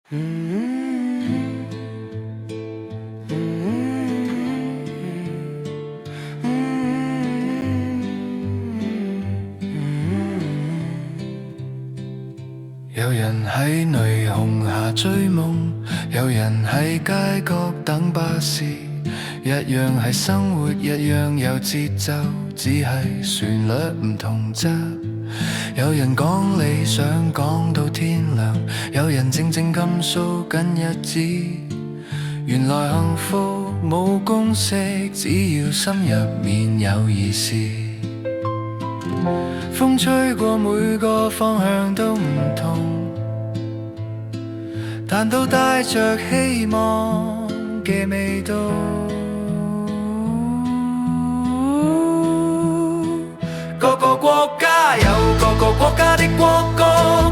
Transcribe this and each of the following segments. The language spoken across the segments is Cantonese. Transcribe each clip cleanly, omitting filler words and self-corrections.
有人喺霓虹下追夢，有人喺街角等巴士，一樣係生活，一樣有節奏，只係旋律唔同啫。有人講理想講到天亮，有人靜靜咁數緊日子。原來幸福冇公式，只要心入面有意思。風吹過每個方向都唔同，但都帶着希望嘅味道。各個國家有各個國家的國歌，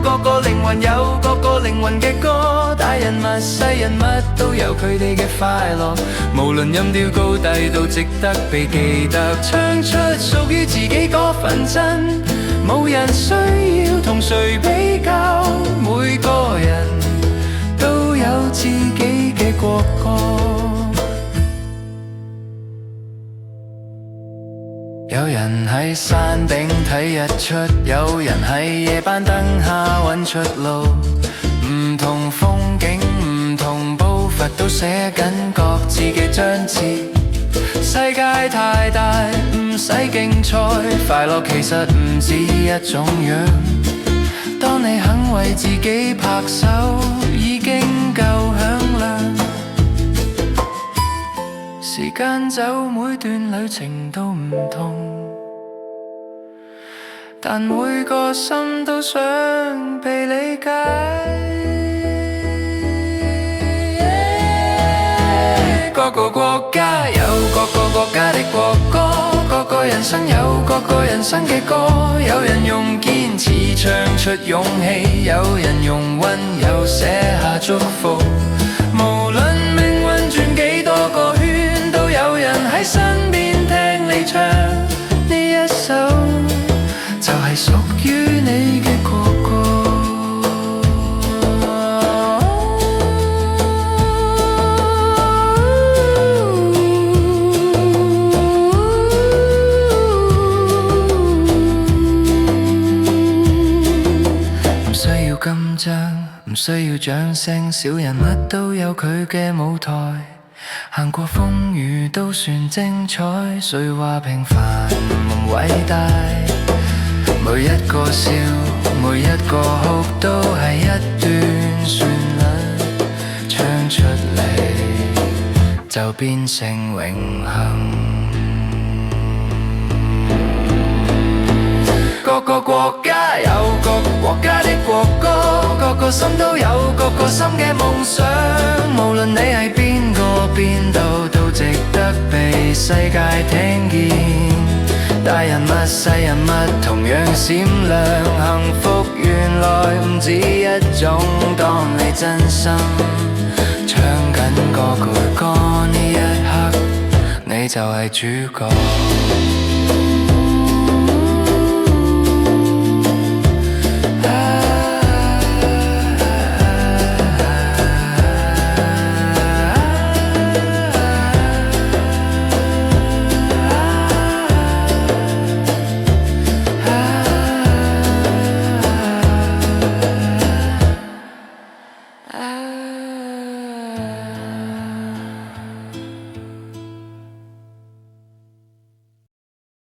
各個靈魂有各個靈魂嘅歌。大人物細人物都有佢哋嘅快樂，無論音調高低都值得被記得。唱出屬於自己嗰份真，冇人需要同誰比較，每個人都有自己嘅國歌。有人喺山頂睇日出，有人喺夜班燈下揾出路。唔同風景，唔同步伐，都寫緊各自嘅章節。世界太大，唔使競賽，快樂其實唔止一種樣。當你肯為自己拍手，已經夠響亮。時間走，每段旅程都唔同，但每個心都想被理解。各個國家有各個國家的國歌，各個人生有各個人生嘅歌。有人用堅持唱出勇氣，有人用溫柔寫下祝福。無論命運轉幾多個圈，都有人喺身邊聽你唱呢一首，就係屬於你嘅國歌。唔需要金章，唔需要掌聲，小人物都有佢嘅舞台。行過風雨都算精彩，誰話平凡唔偉大？每一個笑，每一個哭，都係一段旋律，唱出嚟就變成榮幸。各個國家有各個國家的國歌，各個心都有各個心嘅夢想。無論你係邊個邊度，都值得被世界聽見。大人物細人物同樣閃亮，幸福原來唔止一種。當你真心唱緊嗰句歌，呢一刻你就係主角。